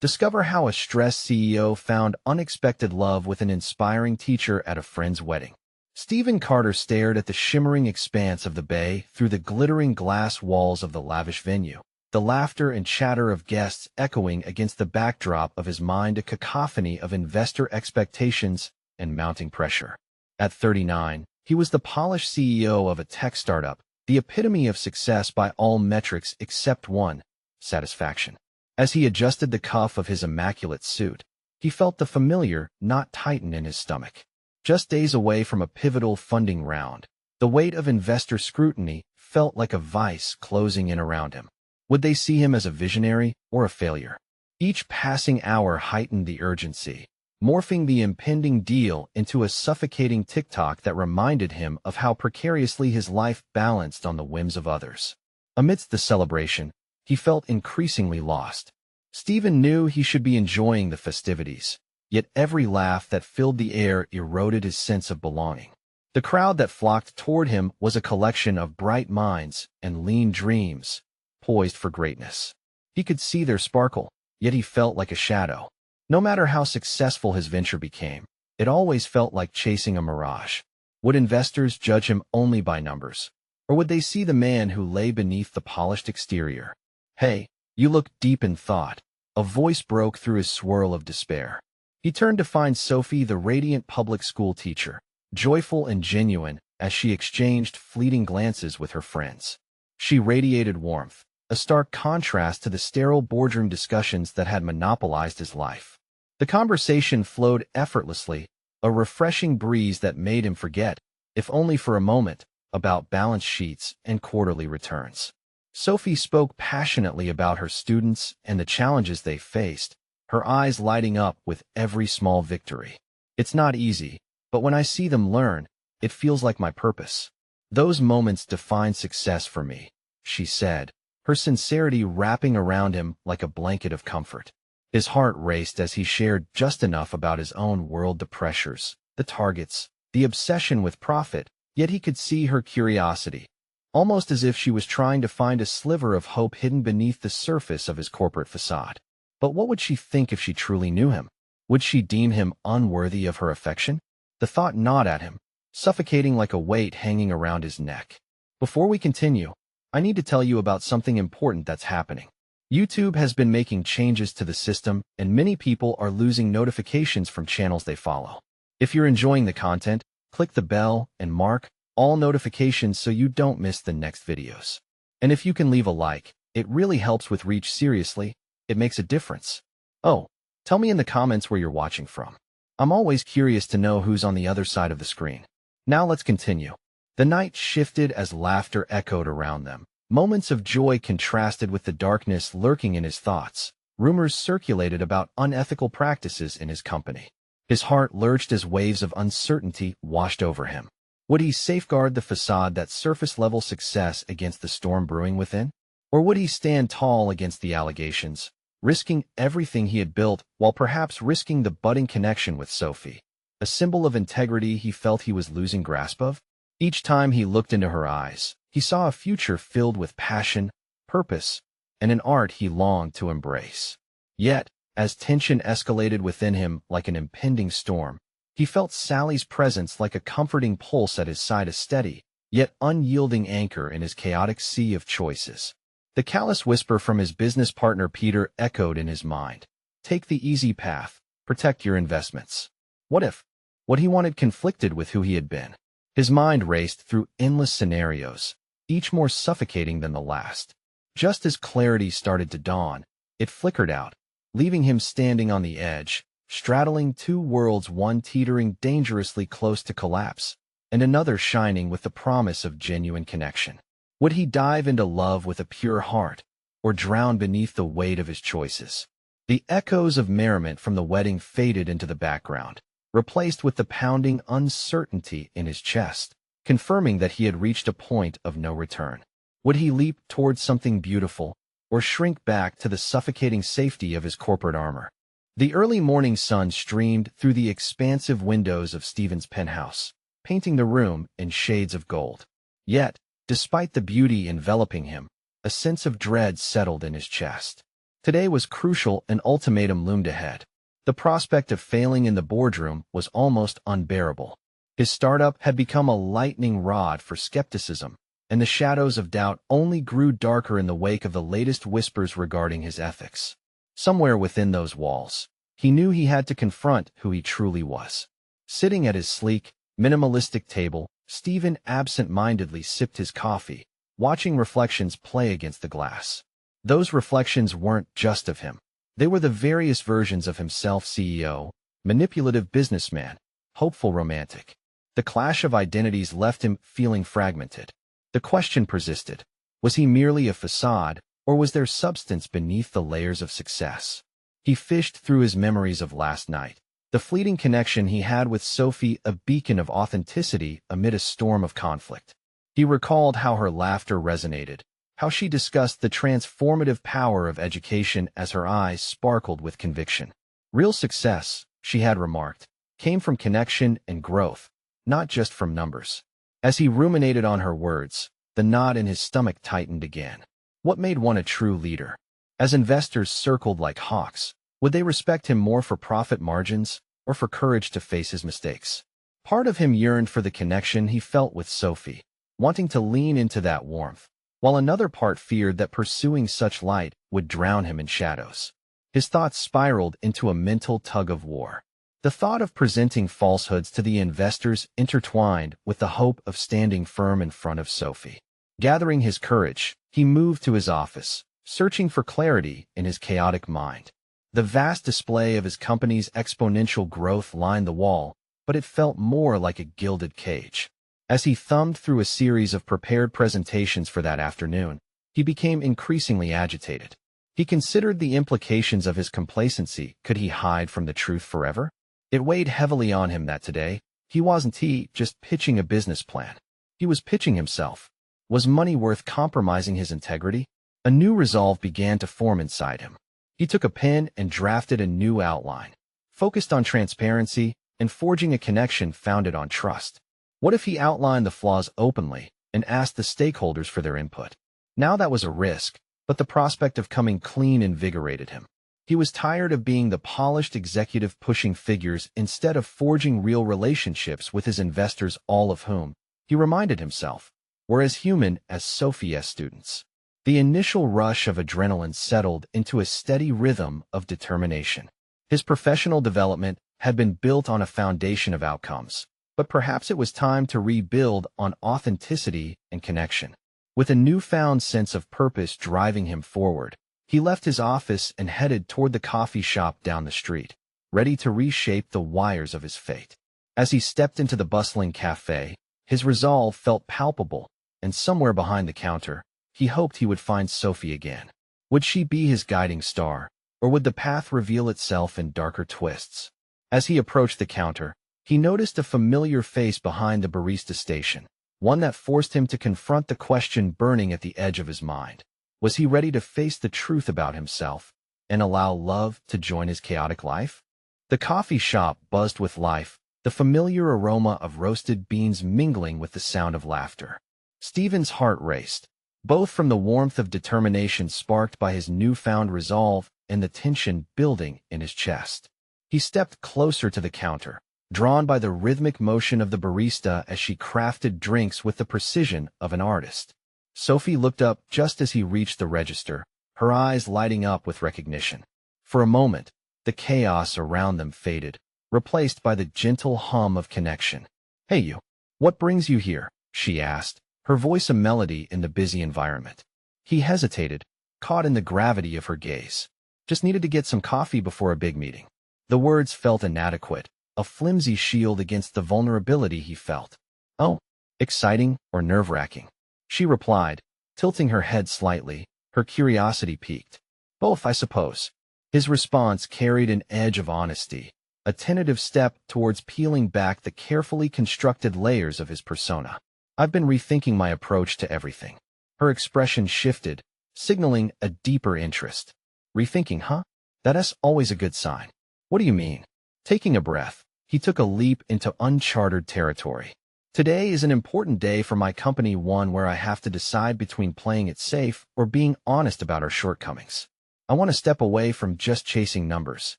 Discover how a stressed CEO found unexpected love with an inspiring teacher at a friend's wedding. Stephen Carter stared at the shimmering expanse of the bay through the glittering glass walls of the lavish venue, the laughter and chatter of guests echoing against the backdrop of his mind, a cacophony of investor expectations and mounting pressure. At 39, he was the polished CEO of a tech startup, the epitome of success by all metrics except one: satisfaction. As he adjusted the cuff of his immaculate suit, he felt the familiar knot tighten in his stomach. Just days away from a pivotal funding round, the weight of investor scrutiny felt like a vice closing in around him. Would they see him as a visionary or a failure? Each passing hour heightened the urgency, morphing the impending deal into a suffocating tick-tock that reminded him of how precariously his life balanced on the whims of others. Amidst the celebration, he felt increasingly lost. Stephen knew he should be enjoying the festivities, yet every laugh that filled the air eroded his sense of belonging. The crowd that flocked toward him was a collection of bright minds and lean dreams, poised for greatness. He could see their sparkle, yet he felt like a shadow. No matter how successful his venture became, it always felt like chasing a mirage. Would investors judge him only by numbers, or would they see the man who lay beneath the polished exterior? "Hey, you look deep in thought," a voice broke through his swirl of despair. He turned to find Sophie, the radiant public school teacher, joyful and genuine as she exchanged fleeting glances with her friends. She radiated warmth, a stark contrast to the sterile boardroom discussions that had monopolized his life. The conversation flowed effortlessly, a refreshing breeze that made him forget, if only for a moment, about balance sheets and quarterly returns. Sophie spoke passionately about her students and the challenges they faced, her eyes lighting up with every small victory. "It's not easy, but when I see them learn, it feels like my purpose. Those moments define success for me," she said, her sincerity wrapping around him like a blanket of comfort. His heart raced as he shared just enough about his own world, the pressures, the targets, the obsession with profit, yet he could see her curiosity, almost as if she was trying to find a sliver of hope hidden beneath the surface of his corporate facade. But what would she think if she truly knew him? Would she deem him unworthy of her affection? The thought gnawed at him, suffocating like a weight hanging around his neck. Before we continue, I need to tell you about something important that's happening. YouTube has been making changes to the system, and many people are losing notifications from channels they follow. If you're enjoying the content, click the bell and mark all notifications so you don't miss the next videos. And if you can leave a like, it really helps with reach. Seriously, it makes a difference. Oh, tell me in the comments where you're watching from. I'm always curious to know who's on the other side of the screen. Now let's continue. The night shifted as laughter echoed around them. Moments of joy contrasted with the darkness lurking in his thoughts. Rumors circulated about unethical practices in his company. His heart lurched as waves of uncertainty washed over him. Would he safeguard the facade, that surface-level success, against the storm brewing within? Or would he stand tall against the allegations, risking everything he had built while perhaps risking the budding connection with Sophie, a symbol of integrity he felt he was losing grasp of? Each time he looked into her eyes, he saw a future filled with passion, purpose, and an art he longed to embrace. Yet, as tension escalated within him like an impending storm, he felt Sally's presence like a comforting pulse at his side, a steady, yet unyielding anchor in his chaotic sea of choices. The callous whisper from his business partner Peter echoed in his mind. "Take the easy path, protect your investments." What if what he wanted conflicted with who he had been? His mind raced through endless scenarios, each more suffocating than the last. Just as clarity started to dawn, it flickered out, leaving him standing on the edge, straddling two worlds, one teetering dangerously close to collapse, and another shining with the promise of genuine connection. Would he dive into love with a pure heart, or drown beneath the weight of his choices? The echoes of merriment from the wedding faded into the background, replaced with the pounding uncertainty in his chest, confirming that he had reached a point of no return. Would he leap towards something beautiful, or shrink back to the suffocating safety of his corporate armor? The early morning sun streamed through the expansive windows of Stephen's penthouse, painting the room in shades of gold. Yet, despite the beauty enveloping him, a sense of dread settled in his chest. Today was crucial, an ultimatum loomed ahead. The prospect of failing in the boardroom was almost unbearable. His startup had become a lightning rod for skepticism, and the shadows of doubt only grew darker in the wake of the latest whispers regarding his ethics. Somewhere within those walls, he knew he had to confront who he truly was. Sitting at his sleek, minimalistic table, Stephen absent-mindedly sipped his coffee, watching reflections play against the glass. Those reflections weren't just of him. They were the various versions of himself: CEO, manipulative businessman, hopeful romantic. The clash of identities left him feeling fragmented. The question persisted. Was he merely a facade, or was there substance beneath the layers of success? He fished through his memories of last night, the fleeting connection he had with Sophie, a beacon of authenticity amid a storm of conflict. He recalled how her laughter resonated, how she discussed the transformative power of education as her eyes sparkled with conviction. Real success, she had remarked, came from connection and growth, not just from numbers. As he ruminated on her words, the knot in his stomach tightened again. What made one a true leader? As investors circled like hawks, would they respect him more for profit margins or for courage to face his mistakes? Part of him yearned for the connection he felt with Sophie, wanting to lean into that warmth, while another part feared that pursuing such light would drown him in shadows. His thoughts spiraled into a mental tug-of-war. The thought of presenting falsehoods to the investors intertwined with the hope of standing firm in front of Sophie. Gathering his courage, he moved to his office, searching for clarity in his chaotic mind. The vast display of his company's exponential growth lined the wall, but it felt more like a gilded cage. As he thumbed through a series of prepared presentations for that afternoon, he became increasingly agitated. He considered the implications of his complacency. Could he hide from the truth forever? It weighed heavily on him that today, he wasn't just pitching a business plan. He was pitching himself. Was money worth compromising his integrity? A new resolve began to form inside him. He took a pen and drafted a new outline, focused on transparency and forging a connection founded on trust. What if he outlined the flaws openly and asked the stakeholders for their input? Now that was a risk, but the prospect of coming clean invigorated him. He was tired of being the polished executive pushing figures instead of forging real relationships with his investors, all of whom, he reminded himself, were as human as Sophie's students. The initial rush of adrenaline settled into a steady rhythm of determination. His professional development had been built on a foundation of outcomes, but perhaps it was time to rebuild on authenticity and connection. With a newfound sense of purpose driving him forward, he left his office and headed toward the coffee shop down the street, ready to reshape the wires of his fate. As he stepped into the bustling cafe, his resolve felt palpable, and somewhere behind the counter, he hoped he would find Sophie again. Would she be his guiding star, or would the path reveal itself in darker twists? As he approached the counter, he noticed a familiar face behind the barista station, one that forced him to confront the question burning at the edge of his mind. Was he ready to face the truth about himself and allow love to join his chaotic life? The coffee shop buzzed with life, the familiar aroma of roasted beans mingling with the sound of laughter. Stephen's heart raced, both from the warmth of determination sparked by his newfound resolve and the tension building in his chest. He stepped closer to the counter, drawn by the rhythmic motion of the barista as she crafted drinks with the precision of an artist. Sophie looked up just as he reached the register, her eyes lighting up with recognition. For a moment, the chaos around them faded, replaced by the gentle hum of connection. "Hey you, what brings you here?" she asked, her voice a melody in the busy environment. He hesitated, caught in the gravity of her gaze. "Just needed to get some coffee before a big meeting." The words felt inadequate, a flimsy shield against the vulnerability he felt. "Oh, exciting or nerve-wracking?" she replied, tilting her head slightly, her curiosity piqued. "Both, I suppose." His response carried an edge of honesty, a tentative step towards peeling back the carefully constructed layers of his persona. "I've been rethinking my approach to everything." Her expression shifted, signaling a deeper interest. "Rethinking, huh? That's always a good sign." "What do you mean?" Taking a breath, he took a leap into uncharted territory. "Today is an important day for my company, one where I have to decide between playing it safe or being honest about our shortcomings." I want to step away from just chasing numbers.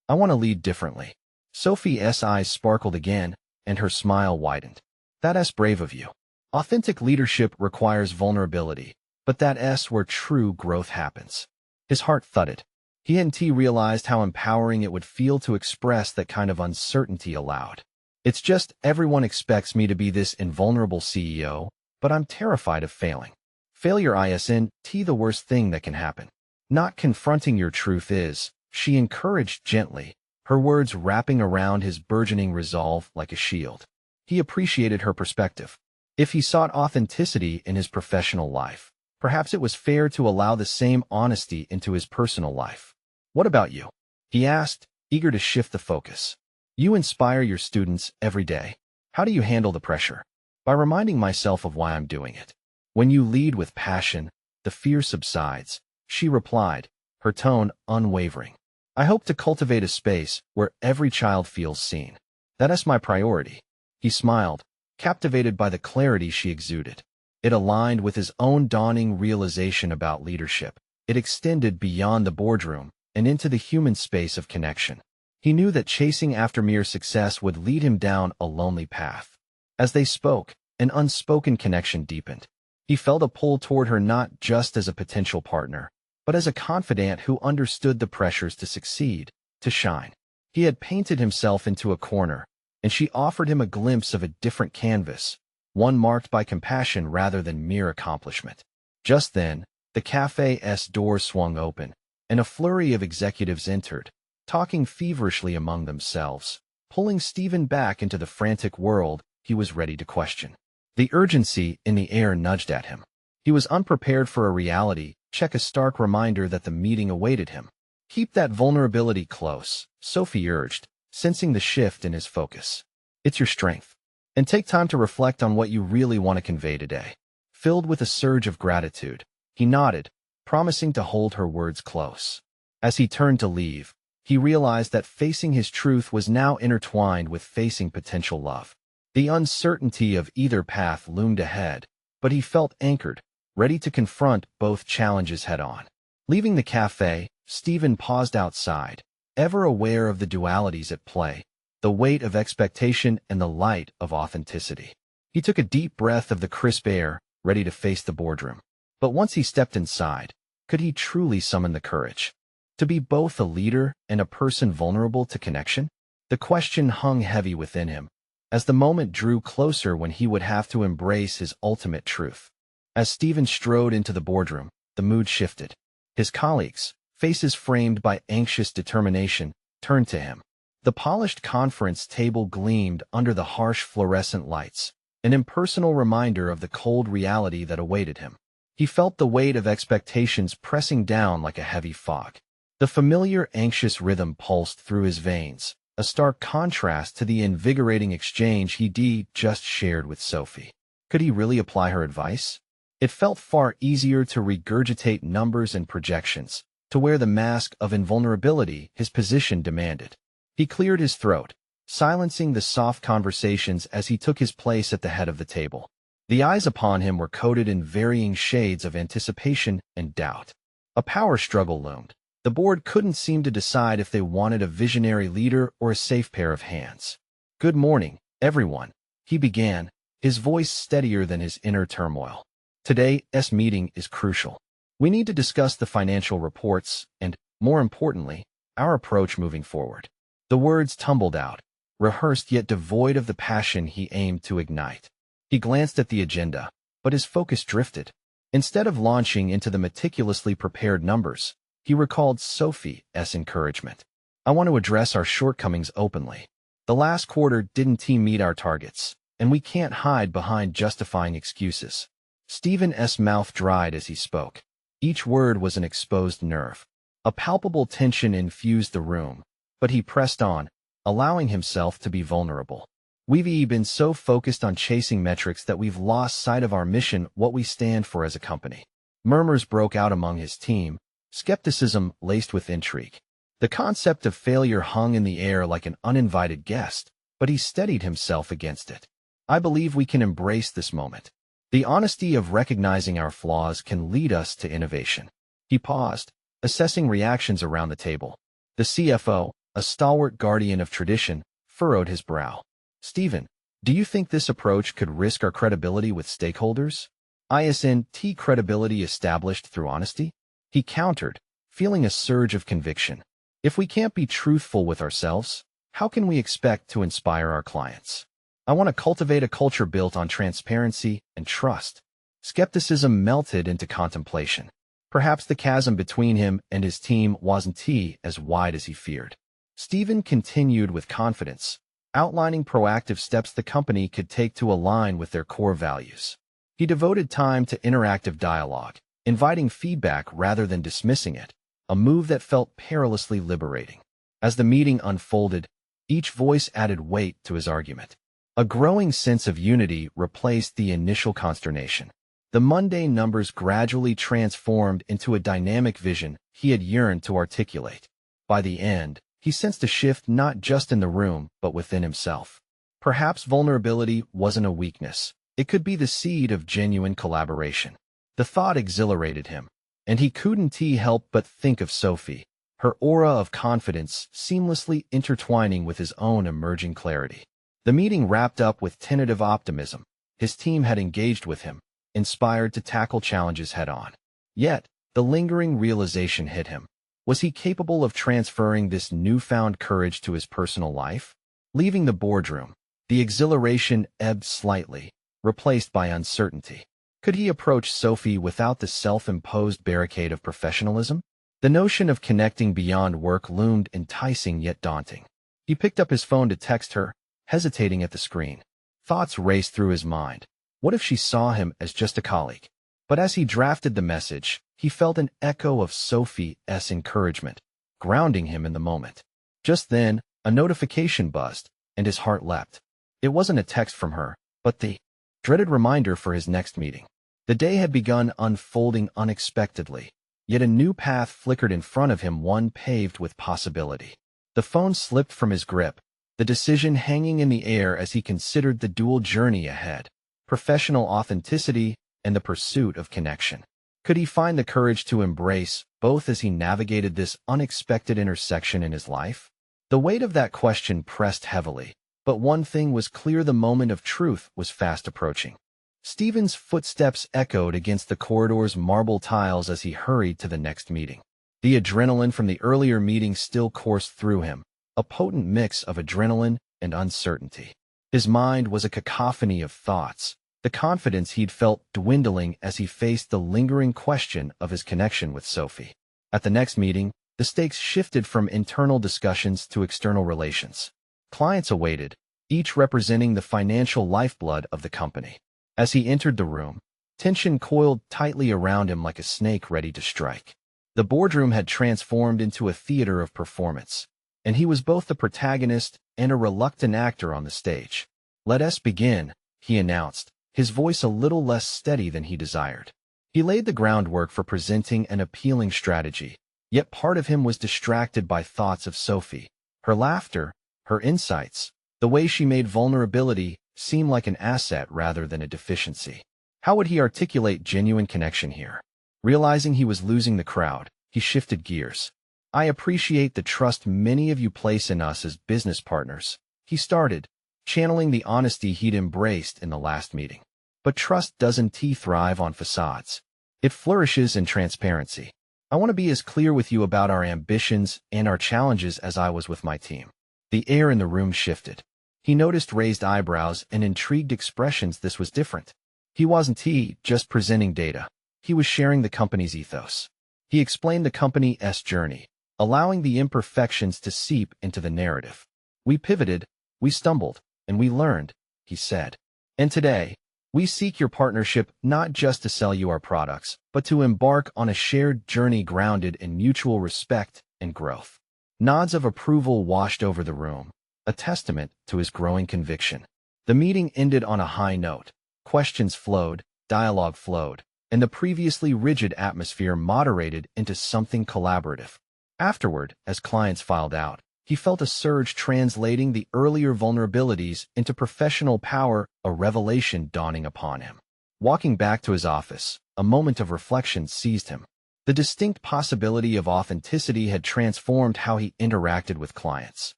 I want to lead differently. Sophie's eyes sparkled again, and her smile widened. That's brave of you. Authentic leadership requires vulnerability, but that's where true growth happens. His heart thudded. He hadn't realized how empowering it would feel to express that kind of uncertainty aloud. It's just everyone expects me to be this invulnerable CEO, but I'm terrified of failing. Failure isn't the worst thing that can happen. Not confronting your truth is, she encouraged gently, her words wrapping around his burgeoning resolve like a shield. He appreciated her perspective. If he sought authenticity in his professional life, perhaps it was fair to allow the same honesty into his personal life. What about you? He asked, eager to shift the focus. You inspire your students every day. How do you handle the pressure? By reminding myself of why I'm doing it. When you lead with passion, the fear subsides, she replied, her tone unwavering. I hope to cultivate a space where every child feels seen. That's my priority. He smiled, captivated by the clarity she exuded. It aligned with his own dawning realization about leadership. It extended beyond the boardroom and into the human space of connection. He knew that chasing after mere success would lead him down a lonely path. As they spoke, an unspoken connection deepened. He felt a pull toward her not just as a potential partner, but as a confidant who understood the pressures to succeed, to shine. He had painted himself into a corner, and she offered him a glimpse of a different canvas, one marked by compassion rather than mere accomplishment. Just then, the cafe's door swung open, and a flurry of executives entered, talking feverishly among themselves, pulling Stephen back into the frantic world he was ready to question. The urgency in the air nudged at him. He was unprepared for a reality check, a stark reminder that the meeting awaited him. Keep that vulnerability close, Sophie urged, sensing the shift in his focus. It's your strength. And take time to reflect on what you really want to convey today. Filled with a surge of gratitude, he nodded, promising to hold her words close. As he turned to leave, he realized that facing his truth was now intertwined with facing potential love. The uncertainty of either path loomed ahead, but he felt anchored, ready to confront both challenges head-on. Leaving the cafe, Stephen paused outside, ever aware of the dualities at play, the weight of expectation and the light of authenticity. He took a deep breath of the crisp air, ready to face the boardroom. But once he stepped inside, could he truly summon the courage to be both a leader and a person vulnerable to connection? The question hung heavy within him, as the moment drew closer when he would have to embrace his ultimate truth. As Stephen strode into the boardroom, the mood shifted. His colleagues, faces framed by anxious determination, turned to him. The polished conference table gleamed under the harsh fluorescent lights, an impersonal reminder of the cold reality that awaited him. He felt the weight of expectations pressing down like a heavy fog. The familiar anxious rhythm pulsed through his veins, a stark contrast to the invigorating exchange he just shared with Sophie. Could he really apply her advice? It felt far easier to regurgitate numbers and projections, to wear the mask of invulnerability his position demanded. He cleared his throat, silencing the soft conversations as he took his place at the head of the table. The eyes upon him were coated in varying shades of anticipation and doubt. A power struggle loomed. The board couldn't seem to decide if they wanted a visionary leader or a safe pair of hands. Good morning, everyone, he began, his voice steadier than his inner turmoil. Today's meeting is crucial. We need to discuss the financial reports and, more importantly, our approach moving forward. The words tumbled out, rehearsed yet devoid of the passion he aimed to ignite. He glanced at the agenda, but his focus drifted. Instead of launching into the meticulously prepared numbers, he recalled Sophie's encouragement. I want to address our shortcomings openly. The last quarter didn't meet our targets, and we can't hide behind justifying excuses. Stephen's mouth dried as he spoke. Each word was an exposed nerve. A palpable tension infused the room, but he pressed on, allowing himself to be vulnerable. We've been so focused on chasing metrics that we've lost sight of our mission, what we stand for as a company. Murmurs broke out among his team, skepticism laced with intrigue. The concept of failure hung in the air like an uninvited guest, but he steadied himself against it. I believe we can embrace this moment. The honesty of recognizing our flaws can lead us to innovation. He paused, assessing reactions around the table. The CFO, a stalwart guardian of tradition, furrowed his brow. "Stephen, do you think this approach could risk our credibility with stakeholders? ISNT credibility established through honesty?" He countered, feeling a surge of conviction. "If we can't be truthful with ourselves, how can we expect to inspire our clients? I want to cultivate a culture built on transparency and trust." Skepticism melted into contemplation. Perhaps the chasm between him and his team wasn't as wide as he feared. Stephen continued with confidence, outlining proactive steps the company could take to align with their core values. He devoted time to interactive dialogue, inviting feedback rather than dismissing it, a move that felt perilously liberating. As the meeting unfolded, each voice added weight to his argument. A growing sense of unity replaced the initial consternation. The mundane numbers gradually transformed into a dynamic vision he had yearned to articulate. By the end, he sensed a shift not just in the room, but within himself. Perhaps vulnerability wasn't a weakness. It could be the seed of genuine collaboration. The thought exhilarated him, and he couldn't help but think of Sophie, her aura of confidence seamlessly intertwining with his own emerging clarity. The meeting wrapped up with tentative optimism. His team had engaged with him, inspired to tackle challenges head-on. Yet, the lingering realization hit him. Was he capable of transferring this newfound courage to his personal life? Leaving the boardroom, the exhilaration ebbed slightly, replaced by uncertainty. Could he approach Sophie without the self-imposed barricade of professionalism? The notion of connecting beyond work loomed enticing yet daunting. He picked up his phone to text her, hesitating at the screen. Thoughts raced through his mind. What if she saw him as just a colleague? But as he drafted the message, he felt an echo of Sophie's encouragement, grounding him in the moment. Just then, a notification buzzed, and his heart leapt. It wasn't a text from her, but the dreaded reminder for his next meeting. The day had begun unfolding unexpectedly, yet a new path flickered in front of him, one paved with possibility. The phone slipped from his grip, the decision hanging in the air as he considered the dual journey ahead: professional authenticity and the pursuit of connection. Could he find the courage to embrace both as he navigated this unexpected intersection in his life? The weight of that question pressed heavily, but one thing was clear: the moment of truth was fast approaching. Stephen's footsteps echoed against the corridor's marble tiles as he hurried to the next meeting. The adrenaline from the earlier meeting still coursed through him, a potent mix of adrenaline and uncertainty. His mind was a cacophony of thoughts, the confidence he'd felt dwindling as he faced the lingering question of his connection with Sophie. At the next meeting, the stakes shifted from internal discussions to external relations. Clients awaited, each representing the financial lifeblood of the company. As he entered the room, tension coiled tightly around him like a snake ready to strike. The boardroom had transformed into a theater of performance, and he was both the protagonist and a reluctant actor on the stage. "Let us begin," he announced, his voice a little less steady than he desired. He laid the groundwork for presenting an appealing strategy, yet part of him was distracted by thoughts of Sophie, her laughter, her insights, the way she made vulnerability seem like an asset rather than a deficiency. How would he articulate genuine connection here? Realizing he was losing the crowd, he shifted gears. "I appreciate the trust many of you place in us as business partners," he started, channeling the honesty he'd embraced in the last meeting. "But trust doesn't thrive on facades. It flourishes in transparency. I want to be as clear with you about our ambitions and our challenges as I was with my team." The air in the room shifted. He noticed raised eyebrows and intrigued expressions. This was different. He wasn't just presenting data. He was sharing the company's ethos. He explained the company's journey, allowing the imperfections to seep into the narrative. "We pivoted, we stumbled, and we learned," he said. "And today, we seek your partnership not just to sell you our products, but to embark on a shared journey grounded in mutual respect and growth." Nods of approval washed over the room, a testament to his growing conviction. The meeting ended on a high note. Questions flowed, dialogue flowed, and the previously rigid atmosphere moderated into something collaborative. Afterward, as clients filed out, he felt a surge translating the earlier vulnerabilities into professional power, a revelation dawning upon him. Walking back to his office, a moment of reflection seized him. The distinct possibility of authenticity had transformed how he interacted with clients.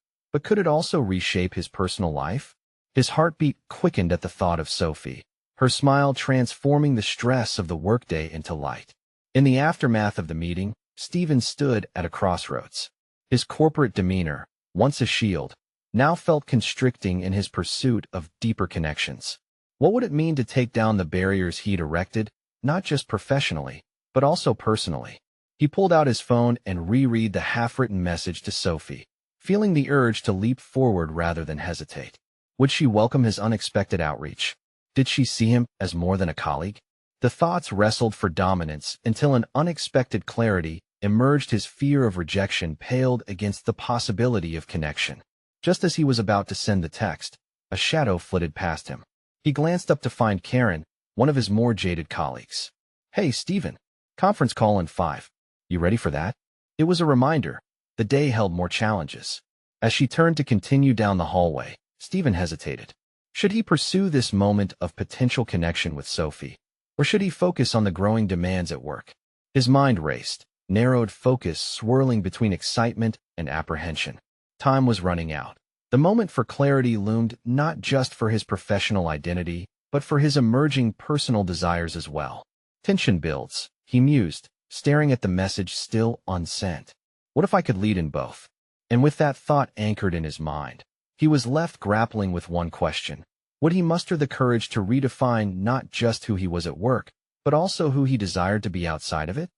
But could it also reshape his personal life? His heartbeat quickened at the thought of Sophie, her smile transforming the stress of the workday into light. In the aftermath of the meeting, Stephen stood at a crossroads. His corporate demeanor, once a shield, now felt constricting in his pursuit of deeper connections. What would it mean to take down the barriers he'd erected, not just professionally, but also personally? He pulled out his phone and reread the half-written message to Sophie, feeling the urge to leap forward rather than hesitate. Would she welcome his unexpected outreach? Did she see him as more than a colleague? The thoughts wrestled for dominance until an unexpected clarity emerged. His fear of rejection paled against the possibility of connection. Just as he was about to send the text, a shadow flitted past him. He glanced up to find Karen, one of his more jaded colleagues. "Hey, Stephen. Conference call in 5. You ready for that?" It was a reminder. The day held more challenges. As she turned to continue down the hallway, Stephen hesitated. Should he pursue this moment of potential connection with Sophie, or should he focus on the growing demands at work? His mind raced, narrowed focus swirling between excitement and apprehension. Time was running out. The moment for clarity loomed, not just for his professional identity, but for his emerging personal desires as well. Tension builds, he mused, staring at the message still unsent. What if I could lead in both? And with that thought anchored in his mind, he was left grappling with one question. Would he muster the courage to redefine not just who he was at work, but also who he desired to be outside of it?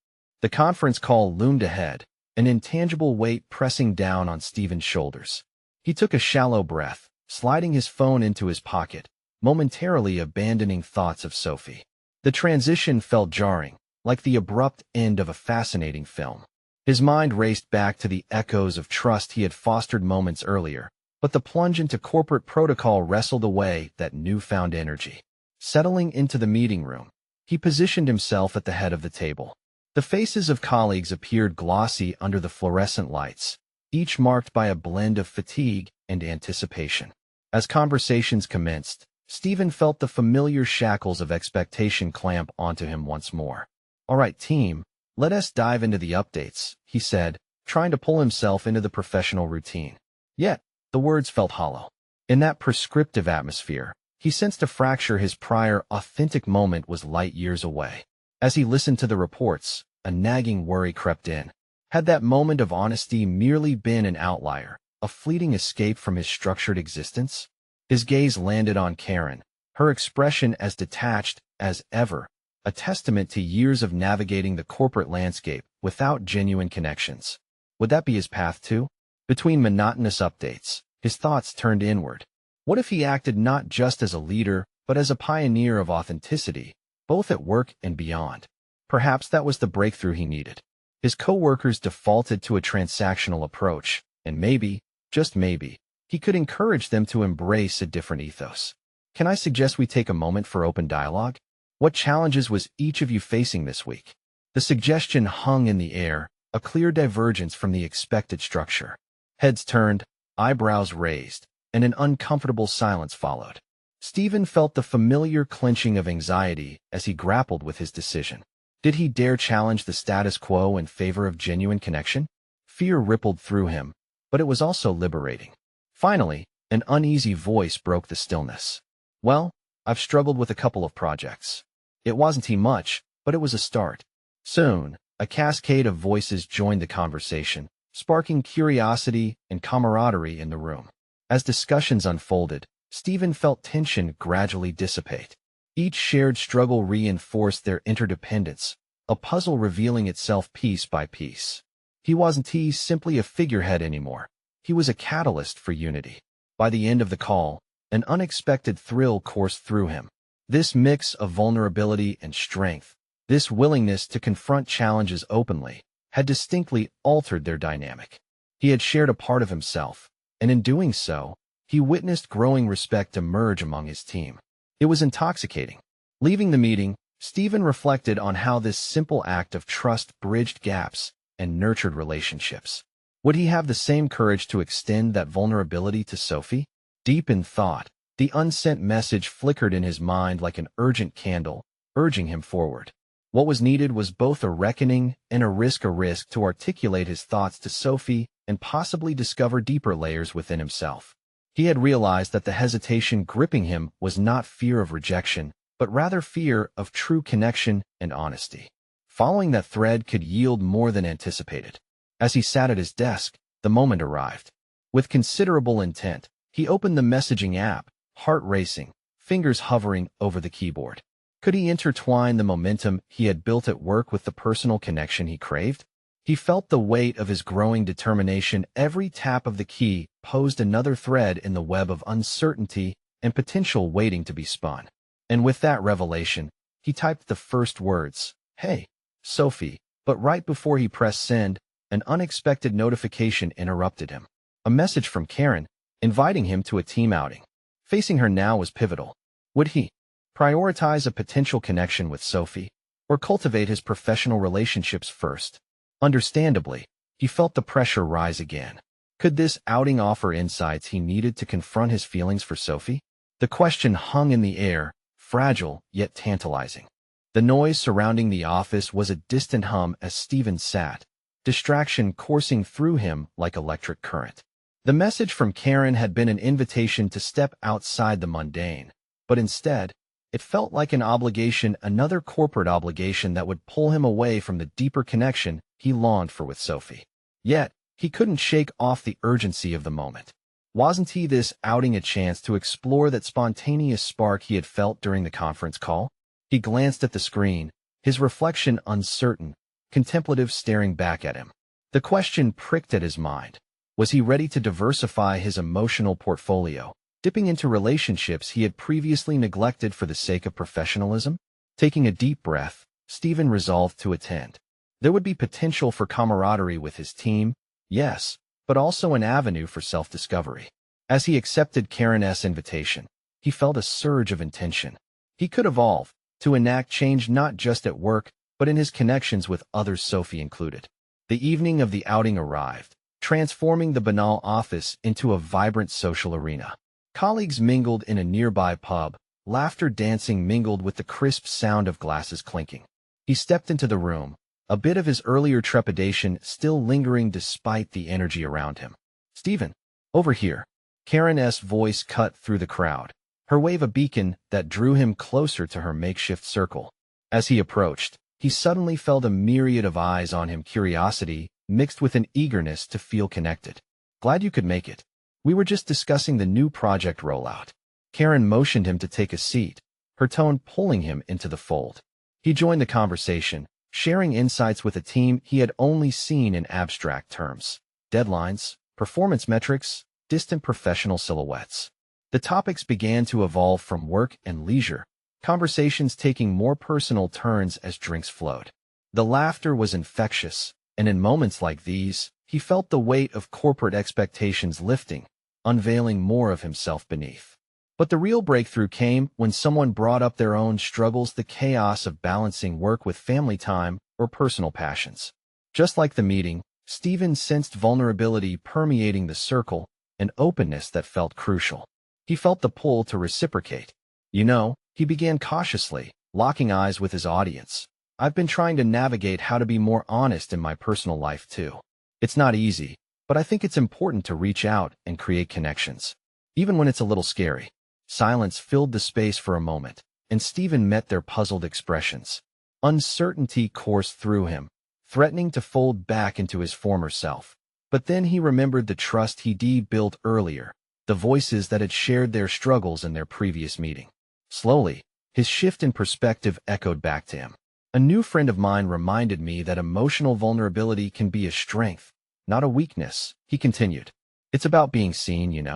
The conference call loomed ahead, an intangible weight pressing down on Stephen's shoulders. He took a shallow breath, sliding his phone into his pocket, momentarily abandoning thoughts of Sophie. The transition felt jarring, like the abrupt end of a fascinating film. His mind raced back to the echoes of trust he had fostered moments earlier, but the plunge into corporate protocol wrestled away that newfound energy. Settling into the meeting room, he positioned himself at the head of the table. The faces of colleagues appeared glossy under the fluorescent lights, each marked by a blend of fatigue and anticipation. As conversations commenced, Stephen felt the familiar shackles of expectation clamp onto him once more. "All right, team, let us dive into the updates," he said, trying to pull himself into the professional routine. Yet, the words felt hollow. In that prescriptive atmosphere, he sensed a fracture. His prior, authentic moment was light years away. As he listened to the reports, a nagging worry crept in. Had that moment of honesty merely been an outlier, a fleeting escape from his structured existence? His gaze landed on Karen, her expression as detached as ever, a testament to years of navigating the corporate landscape without genuine connections. Would that be his path too? Between monotonous updates, his thoughts turned inward. What if he acted not just as a leader, but as a pioneer of authenticity, both at work and beyond? Perhaps that was the breakthrough he needed. His coworkers defaulted to a transactional approach, and maybe, just maybe, he could encourage them to embrace a different ethos. Can I suggest we take a moment for open dialogue? What challenges was each of you facing this week? The suggestion hung in the air, a clear divergence from the expected structure. Heads turned, eyebrows raised, and an uncomfortable silence followed. Stephen felt the familiar clenching of anxiety as he grappled with his decision. Did he dare challenge the status quo in favor of genuine connection? Fear rippled through him, but it was also liberating. Finally, an uneasy voice broke the stillness. "Well, I've struggled with a couple of projects. It wasn't much, but it was a start." Soon, a cascade of voices joined the conversation, sparking curiosity and camaraderie in the room. As discussions unfolded, Stephen felt tension gradually dissipate. Each shared struggle reinforced their interdependence, a puzzle revealing itself piece by piece. He wasn't simply a figurehead anymore. He was a catalyst for unity. By the end of the call, an unexpected thrill coursed through him. This mix of vulnerability and strength, this willingness to confront challenges openly, had distinctly altered their dynamic. He had shared a part of himself, and in doing so, he witnessed growing respect emerge among his team. It was intoxicating. Leaving the meeting, Stephen reflected on how this simple act of trust bridged gaps and nurtured relationships. Would he have the same courage to extend that vulnerability to Sophie? Deep in thought, the unsent message flickered in his mind like an urgent candle, urging him forward. What was needed was both a reckoning and a risk to articulate his thoughts to Sophie and possibly discover deeper layers within himself. He had realized that the hesitation gripping him was not fear of rejection, but rather fear of true connection and honesty. Following that thread could yield more than anticipated. As he sat at his desk, the moment arrived. With considerable intent, he opened the messaging app, heart racing, fingers hovering over the keyboard. Could he intertwine the momentum he had built at work with the personal connection he craved? He felt the weight of his growing determination. Every tap of the key posed another thread in the web of uncertainty and potential waiting to be spun. And with that revelation, he typed the first words, "Hey, Sophie," but right before he pressed send, an unexpected notification interrupted him. A message from Karen, inviting him to a team outing. Facing her now was pivotal. Would he prioritize a potential connection with Sophie, or cultivate his professional relationships first? Understandably, he felt the pressure rise again. Could this outing offer insights he needed to confront his feelings for Sophie? The question hung in the air, fragile yet tantalizing. The noise surrounding the office was a distant hum as Stephen sat, distraction coursing through him like electric current. The message from Karen had been an invitation to step outside the mundane, but instead, it felt like an obligation, another corporate obligation that would pull him away from the deeper connection he longed for with Sophie. Yet, he couldn't shake off the urgency of the moment. Wasn't this outing a chance to explore that spontaneous spark he had felt during the conference call? He glanced at the screen, his reflection uncertain, contemplative, staring back at him. The question pricked at his mind. Was he ready to diversify his emotional portfolio, dipping into relationships he had previously neglected for the sake of professionalism? Taking a deep breath, Stephen resolved to attend. There would be potential for camaraderie with his team, yes, but also an avenue for self-discovery. As he accepted Karen's invitation, he felt a surge of intention. He could evolve, to enact change not just at work, but in his connections with others, Sophie included. The evening of the outing arrived, transforming the banal office into a vibrant social arena. Colleagues mingled in a nearby pub, laughter dancing mingled with the crisp sound of glasses clinking. He stepped into the room, a bit of his earlier trepidation still lingering despite the energy around him. "Stephen, over here." Karen's voice cut through the crowd, her wave a beacon that drew him closer to her makeshift circle. As he approached, he suddenly felt a myriad of eyes on him, curiosity mixed with an eagerness to feel connected. "Glad you could make it. We were just discussing the new project rollout." Karen motioned him to take a seat, her tone pulling him into the fold. He joined the conversation, sharing insights with a team he had only seen in abstract terms. Deadlines, performance metrics, distant professional silhouettes. The topics began to evolve from work and leisure, conversations taking more personal turns as drinks flowed. The laughter was infectious, and in moments like these, he felt the weight of corporate expectations lifting, unveiling more of himself beneath. But the real breakthrough came when someone brought up their own struggles, the chaos of balancing work with family time or personal passions. Just like the meeting, Stephen sensed vulnerability permeating the circle, an openness that felt crucial. He felt the pull to reciprocate. He began cautiously, locking eyes with his audience. "I've been trying to navigate how to be more honest in my personal life too. It's not easy, but I think it's important to reach out and create connections, even when it's a little scary." Silence filled the space for a moment, and Stephen met their puzzled expressions. Uncertainty coursed through him, threatening to fold back into his former self. But then he remembered the trust he'd built earlier, the voices that had shared their struggles in their previous meeting. Slowly, his shift in perspective echoed back to him. "A new friend of mine reminded me that emotional vulnerability can be a strength, not a weakness," he continued. "It's about being seen.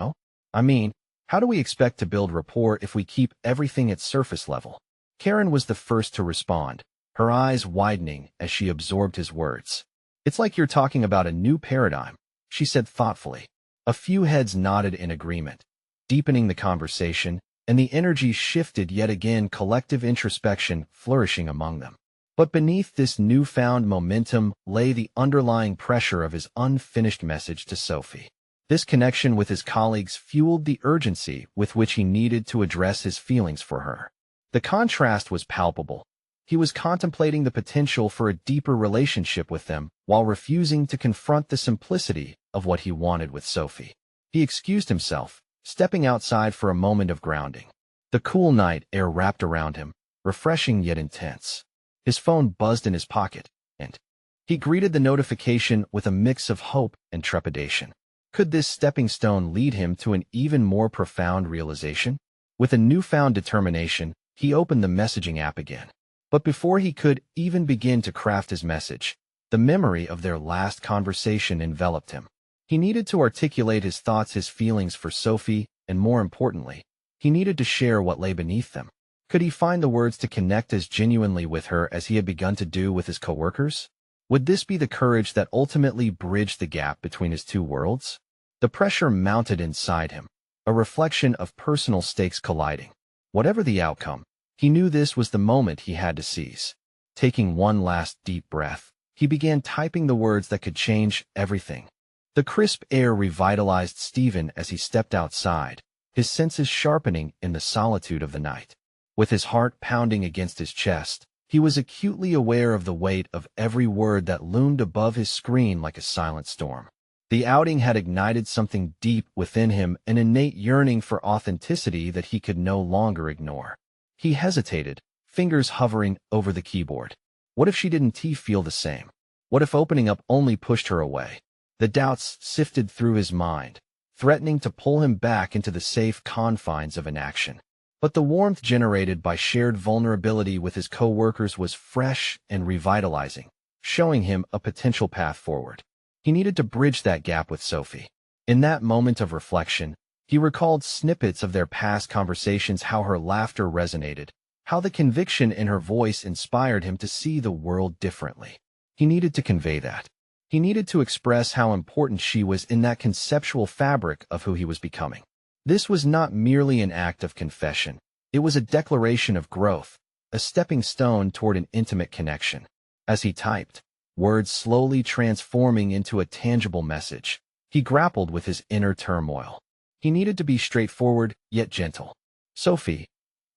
I mean, how do we expect to build rapport if we keep everything at surface level?" Karen was the first to respond, her eyes widening as she absorbed his words. "It's like you're talking about a new paradigm," she said thoughtfully. A few heads nodded in agreement, deepening the conversation, and the energy shifted yet again, collective introspection flourishing among them. But beneath this newfound momentum lay the underlying pressure of his unfinished message to Sophie. This connection with his colleagues fueled the urgency with which he needed to address his feelings for her. The contrast was palpable. He was contemplating the potential for a deeper relationship with them while refusing to confront the simplicity of what he wanted with Sophie. He excused himself, stepping outside for a moment of grounding. The cool night air wrapped around him, refreshing yet intense. His phone buzzed in his pocket, and he greeted the notification with a mix of hope and trepidation. Could this stepping stone lead him to an even more profound realization? With a newfound determination, he opened the messaging app again. But before he could even begin to craft his message, the memory of their last conversation enveloped him. He needed to articulate his thoughts, his feelings for Sophie, and more importantly, he needed to share what lay beneath them. Could he find the words to connect as genuinely with her as he had begun to do with his coworkers? Would this be the courage that ultimately bridged the gap between his two worlds? The pressure mounted inside him, a reflection of personal stakes colliding. Whatever the outcome, he knew this was the moment he had to seize. Taking one last deep breath, he began typing the words that could change everything. The crisp air revitalized Stephen as he stepped outside, his senses sharpening in the solitude of the night. With his heart pounding against his chest, he was acutely aware of the weight of every word that loomed above his screen like a silent storm. The outing had ignited something deep within him, an innate yearning for authenticity that he could no longer ignore. He hesitated, fingers hovering over the keyboard. What if she didn't feel the same? What if opening up only pushed her away? The doubts sifted through his mind, threatening to pull him back into the safe confines of inaction. But the warmth generated by shared vulnerability with his co-workers was fresh and revitalizing, showing him a potential path forward. He needed to bridge that gap with Sophie. In that moment of reflection, he recalled snippets of their past conversations, how her laughter resonated, how the conviction in her voice inspired him to see the world differently. He needed to convey that. He needed to express how important she was in that conceptual fabric of who he was becoming. This was not merely an act of confession. It was a declaration of growth, a stepping stone toward an intimate connection. As he typed, words slowly transforming into a tangible message, he grappled with his inner turmoil. He needed to be straightforward, yet gentle. "Sophie,"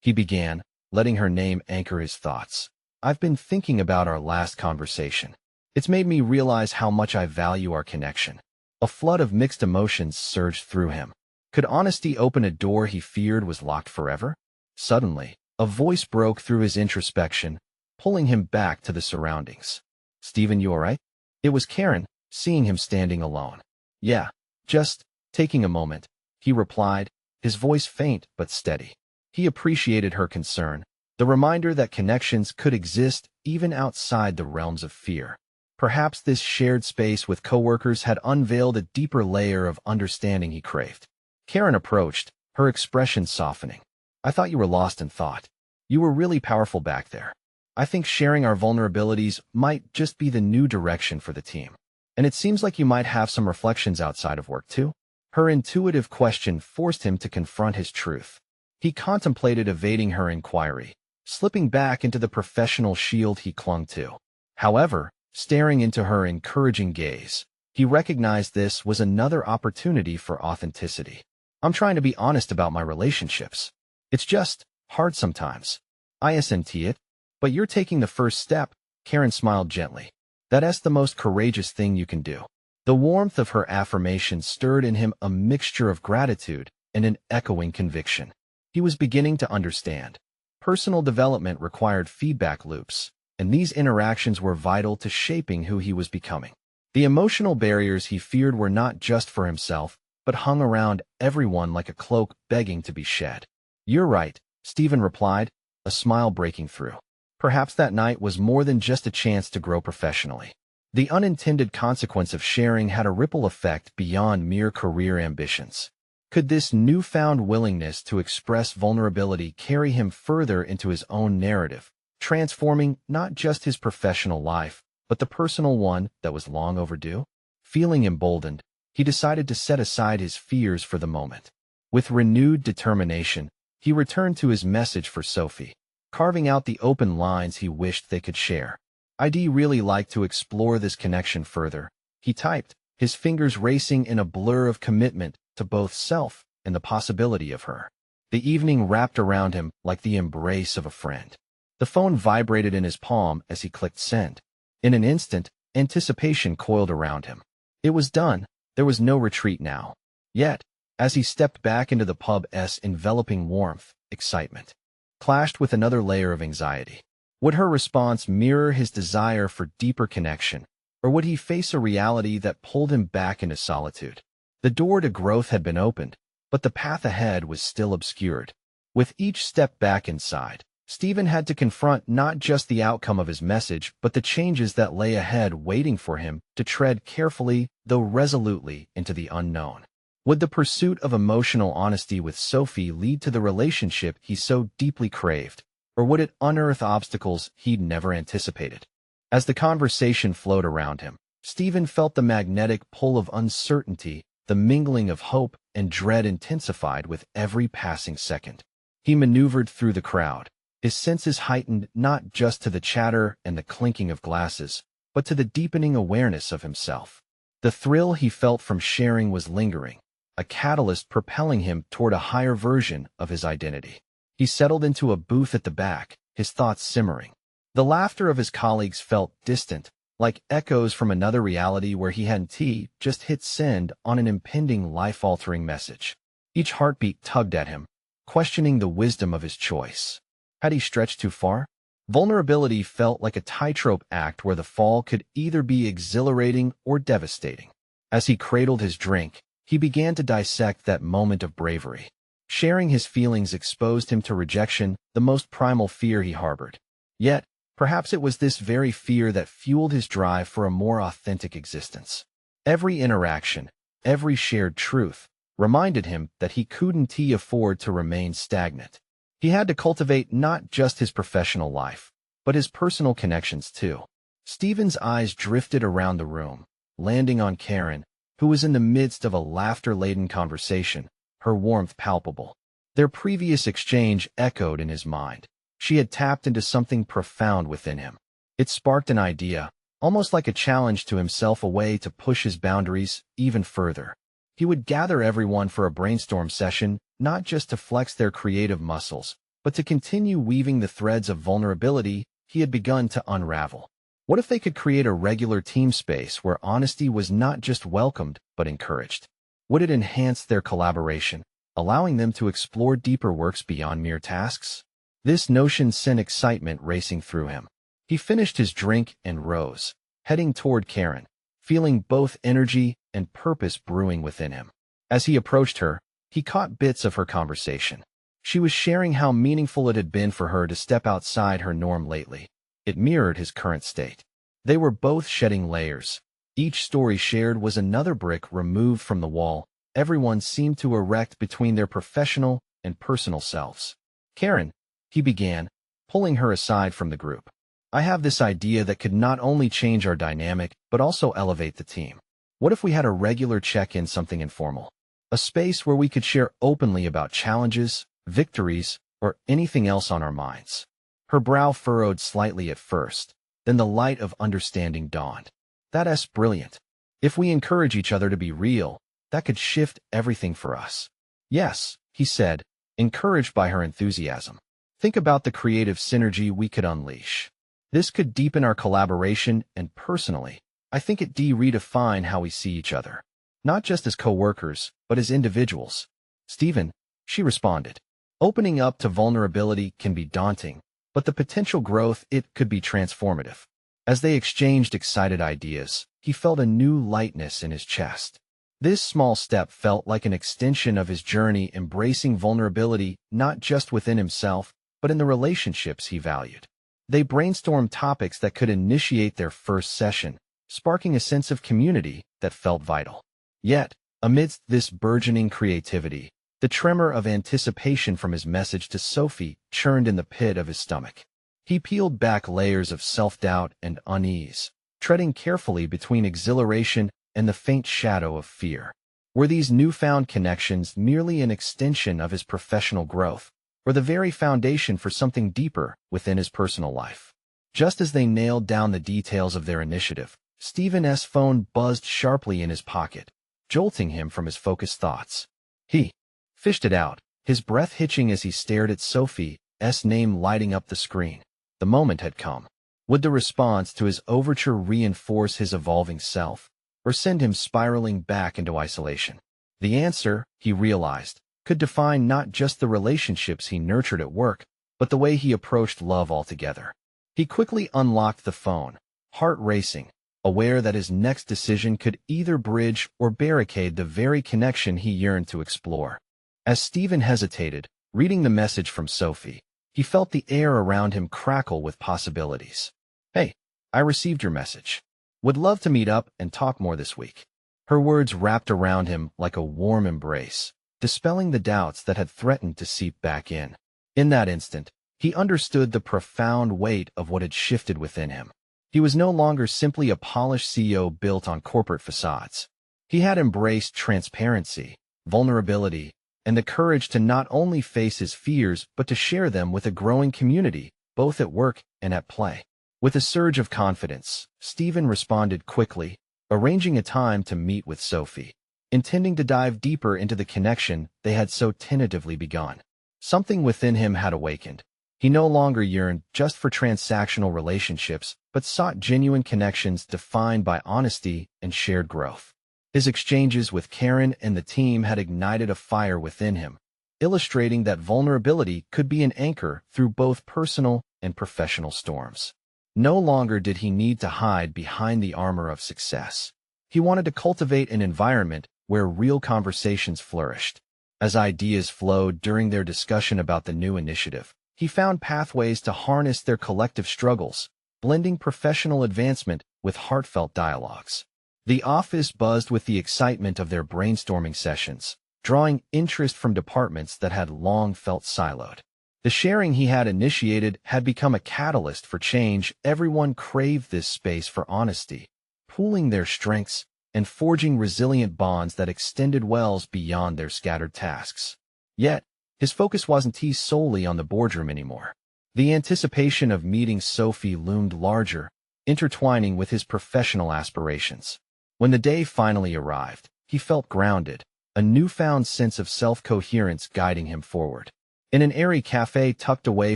he began, letting her name anchor his thoughts. "I've been thinking about our last conversation. It's made me realize how much I value our connection." A flood of mixed emotions surged through him. Could honesty open a door he feared was locked forever? Suddenly, a voice broke through his introspection, pulling him back to the surroundings. "Stephen, you all right?" It was Karen, seeing him standing alone. "Yeah, just taking a moment," he replied, his voice faint but steady. He appreciated her concern, the reminder that connections could exist even outside the realms of fear. Perhaps this shared space with coworkers had unveiled a deeper layer of understanding he craved. Karen approached, her expression softening. "I thought you were lost in thought. You were really powerful back there. I think sharing our vulnerabilities might just be the new direction for the team. And it seems like you might have some reflections outside of work too." Her intuitive question forced him to confront his truth. He contemplated evading her inquiry, slipping back into the professional shield he clung to. However, staring into her encouraging gaze, he recognized this was another opportunity for authenticity. "I'm trying to be honest about my relationships. It's just hard sometimes. I isn't it, but you're taking the first step." Karen smiled gently. "That's the most courageous thing you can do." The warmth of her affirmation stirred in him a mixture of gratitude and an echoing conviction. He was beginning to understand. Personal development required feedback loops, and these interactions were vital to shaping who he was becoming. The emotional barriers he feared were not just for himself, but hung around everyone like a cloak begging to be shed. "You're right," Stephen replied, a smile breaking through. Perhaps that night was more than just a chance to grow professionally. The unintended consequence of sharing had a ripple effect beyond mere career ambitions. Could this newfound willingness to express vulnerability carry him further into his own narrative, transforming not just his professional life, but the personal one that was long overdue? Feeling emboldened, he decided to set aside his fears for the moment. With renewed determination, he returned to his message for Sophie, carving out the open lines he wished they could share. "I'd really like to explore this connection further," he typed, his fingers racing in a blur of commitment to both self and the possibility of her. The evening wrapped around him like the embrace of a friend. The phone vibrated in his palm as he clicked send. In an instant, anticipation coiled around him. It was done. There was no retreat now. Yet, as he stepped back into the pub's enveloping warmth, excitement clashed with another layer of anxiety. Would her response mirror his desire for deeper connection, or would he face a reality that pulled him back into solitude? The door to growth had been opened, but the path ahead was still obscured. With each step back inside, Stephen had to confront not just the outcome of his message, but the changes that lay ahead waiting for him to tread carefully, though resolutely, into the unknown. Would the pursuit of emotional honesty with Sophie lead to the relationship he so deeply craved, or would it unearth obstacles he'd never anticipated? As the conversation flowed around him, Stephen felt the magnetic pull of uncertainty, the mingling of hope and dread intensified with every passing second. He maneuvered through the crowd, his senses heightened not just to the chatter and the clinking of glasses, but to the deepening awareness of himself. The thrill he felt from sharing was lingering, a catalyst propelling him toward a higher version of his identity. He settled into a booth at the back, his thoughts simmering. The laughter of his colleagues felt distant, like echoes from another reality where he hadn't just hit send on an impending life-altering message. Each heartbeat tugged at him, questioning the wisdom of his choice. Had he stretched too far? Vulnerability felt like a tightrope act where the fall could either be exhilarating or devastating. As he cradled his drink, he began to dissect that moment of bravery. Sharing his feelings exposed him to rejection, the most primal fear he harbored. Yet, perhaps it was this very fear that fueled his drive for a more authentic existence. Every interaction, every shared truth, reminded him that he couldn't afford to remain stagnant. He had to cultivate not just his professional life, but his personal connections too. Stephen's eyes drifted around the room, landing on Karen, who was in the midst of a laughter-laden conversation, her warmth palpable. Their previous exchange echoed in his mind. She had tapped into something profound within him. It sparked an idea, almost like a challenge to himself, a way to push his boundaries even further. He would gather everyone for a brainstorm session, not just to flex their creative muscles, but to continue weaving the threads of vulnerability he had begun to unravel. What if they could create a regular team space where honesty was not just welcomed, but encouraged? Would it enhance their collaboration, allowing them to explore deeper works beyond mere tasks? This notion sent excitement racing through him. He finished his drink and rose, heading toward Karen, feeling both energy and purpose brewing within him. As he approached her, he caught bits of her conversation. She was sharing how meaningful it had been for her to step outside her norm lately. It mirrored his current state. They were both shedding layers. Each story shared was another brick removed from the wall. Everyone seemed to erect between their professional and personal selves. Karen, he began, pulling her aside from the group. I have this idea that could not only change our dynamic, but also elevate the team. What if we had a regular check-in, something informal? A space where we could share openly about challenges, victories, or anything else on our minds. Her brow furrowed slightly at first, then the light of understanding dawned. That's brilliant. If we encourage each other to be real, that could shift everything for us. Yes, he said, encouraged by her enthusiasm. Think about the creative synergy we could unleash. This could deepen our collaboration, and personally, I think it redefine how we see each other. Not just as co-workers, but as individuals. Stephen, she responded. Opening up to vulnerability can be daunting, but the potential growth, it could be transformative. As they exchanged excited ideas, he felt a new lightness in his chest. This small step felt like an extension of his journey, embracing vulnerability not just within himself, but in the relationships he valued. They brainstormed topics that could initiate their first session, sparking a sense of community that felt vital. Yet, amidst this burgeoning creativity, the tremor of anticipation from his message to Sophie churned in the pit of his stomach. He peeled back layers of self-doubt and unease, treading carefully between exhilaration and the faint shadow of fear. Were these newfound connections merely an extension of his professional growth, or the very foundation for something deeper within his personal life? Just as they nailed down the details of their initiative, Stephen's phone buzzed sharply in his pocket, jolting him from his focused thoughts. He fished it out, his breath hitching as he stared at Sophie's name lighting up the screen. The moment had come. Would the response to his overture reinforce his evolving self, or send him spiraling back into isolation? The answer, he realized, could define not just the relationships he nurtured at work, but the way he approached love altogether. He quickly unlocked the phone, heart racing, aware that his next decision could either bridge or barricade the very connection he yearned to explore. As Stephen hesitated, reading the message from Sophie, he felt the air around him crackle with possibilities. "Hey, I received your message. Would love to meet up and talk more this week." Her words wrapped around him like a warm embrace, dispelling the doubts that had threatened to seep back in. In that instant, he understood the profound weight of what had shifted within him. He was no longer simply a polished CEO built on corporate facades. He had embraced transparency, vulnerability, and the courage to not only face his fears but to share them with a growing community, both at work and at play. With a surge of confidence, Stephen responded quickly, arranging a time to meet with Sophie, intending to dive deeper into the connection they had so tentatively begun. Something within him had awakened. He no longer yearned just for transactional relationships, but sought genuine connections defined by honesty and shared growth. His exchanges with Karen and the team had ignited a fire within him, illustrating that vulnerability could be an anchor through both personal and professional storms. No longer did he need to hide behind the armor of success. He wanted to cultivate an environment where real conversations flourished. As ideas flowed during their discussion about the new initiative, he found pathways to harness their collective struggles, blending professional advancement with heartfelt dialogues. The office buzzed with the excitement of their brainstorming sessions, drawing interest from departments that had long felt siloed. The sharing he had initiated had become a catalyst for change. Everyone craved this space for honesty, pooling their strengths and forging resilient bonds that extended wells beyond their scattered tasks. Yet, his focus wasn't solely on the boardroom anymore. The anticipation of meeting Sophie loomed larger, intertwining with his professional aspirations. When the day finally arrived, he felt grounded, a newfound sense of self-coherence guiding him forward. In an airy cafe tucked away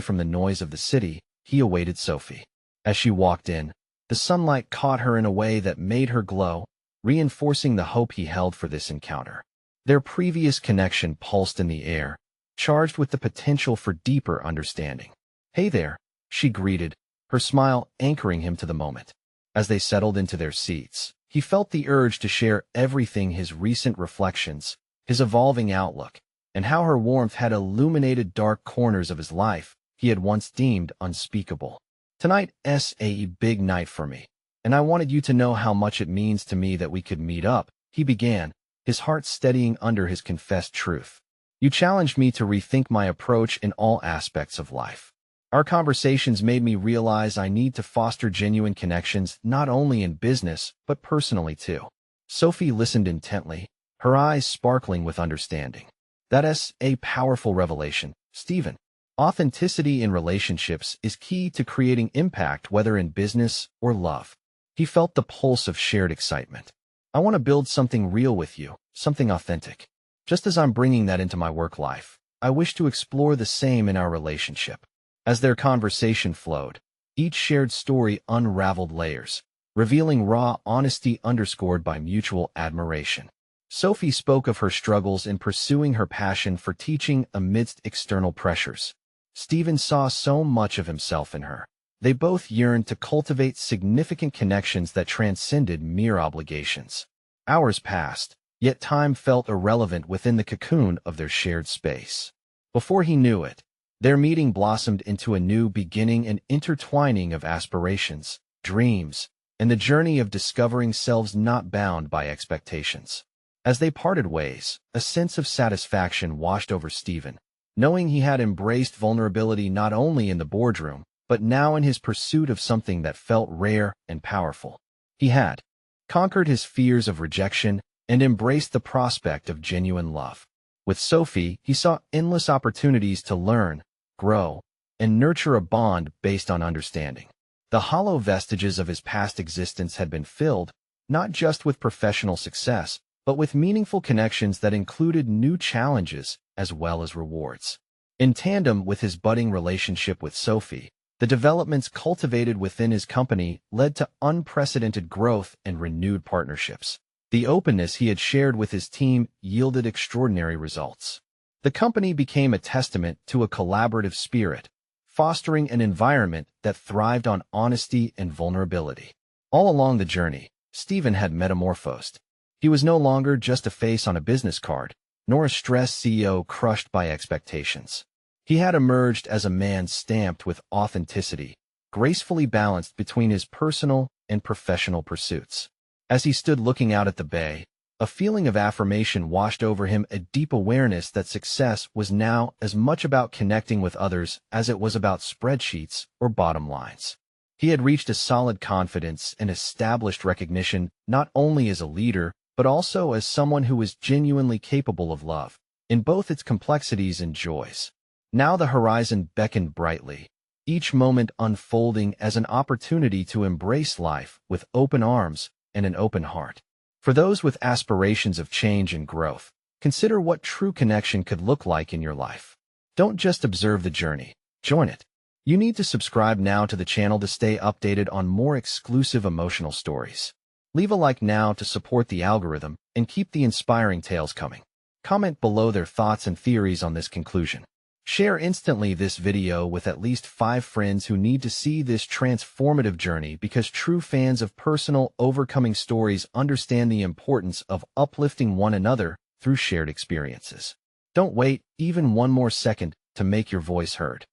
from the noise of the city, he awaited Sophie. As she walked in, the sunlight caught her in a way that made her glow, reinforcing the hope he held for this encounter. Their previous connection pulsed in the air, charged with the potential for deeper understanding. "Hey there," she greeted, her smile anchoring him to the moment. As they settled into their seats, he felt the urge to share everything: his recent reflections, his evolving outlook, and how her warmth had illuminated dark corners of his life he had once deemed unspeakable. "Tonight's a big night for me, and I wanted you to know how much it means to me that we could meet up," he began, his heart steadying under his confessed truth. "You challenged me to rethink my approach in all aspects of life. Our conversations made me realize I need to foster genuine connections not only in business, but personally too." Sophie listened intently, her eyes sparkling with understanding. "That's a powerful revelation, Stephen. Authenticity in relationships is key to creating impact, whether in business or love." He felt the pulse of shared excitement. "I want to build something real with you, something authentic. Just as I'm bringing that into my work life, I wish to explore the same in our relationship." As their conversation flowed, each shared story unraveled layers, revealing raw honesty underscored by mutual admiration. Sophie spoke of her struggles in pursuing her passion for teaching amidst external pressures. Stephen saw so much of himself in her. They both yearned to cultivate significant connections that transcended mere obligations. Hours passed, yet time felt irrelevant within the cocoon of their shared space. Before he knew it, their meeting blossomed into a new beginning, an intertwining of aspirations, dreams, and the journey of discovering selves not bound by expectations. As they parted ways, a sense of satisfaction washed over Stephen, knowing he had embraced vulnerability not only in the boardroom, but now in his pursuit of something that felt rare and powerful. He had conquered his fears of rejection and embraced the prospect of genuine love. With Sophie, he saw endless opportunities to learn, grow, and nurture a bond based on understanding. The hollow vestiges of his past existence had been filled, not just with professional success, but with meaningful connections that included new challenges as well as rewards. In tandem with his budding relationship with Sophie, The developments cultivated within his company led to unprecedented growth and renewed partnerships. The openness he had shared with his team yielded extraordinary results. The company became a testament to a collaborative spirit, fostering an environment that thrived on honesty and vulnerability. All along the journey, Stephen had metamorphosed. He was no longer just a face on a business card, nor a stressed CEO crushed by expectations. He had emerged as a man stamped with authenticity, gracefully balanced between his personal and professional pursuits. As he stood looking out at the bay, a feeling of affirmation washed over him, a deep awareness that success was now as much about connecting with others as it was about spreadsheets or bottom lines. He had reached a solid confidence and established recognition not only as a leader, but also as someone who was genuinely capable of love, in both its complexities and joys. Now the horizon beckoned brightly, each moment unfolding as an opportunity to embrace life with open arms and an open heart. For those with aspirations of change and growth, consider what true connection could look like in your life. Don't just observe the journey, join it. You need to subscribe now to the channel to stay updated on more exclusive emotional stories. Leave a like now to support the algorithm and keep the inspiring tales coming. Comment below their thoughts and theories on this conclusion. Share instantly this video with at least 5 friends who need to see this transformative journey, because true fans of personal overcoming stories understand the importance of uplifting one another through shared experiences. Don't wait even one more second to make your voice heard.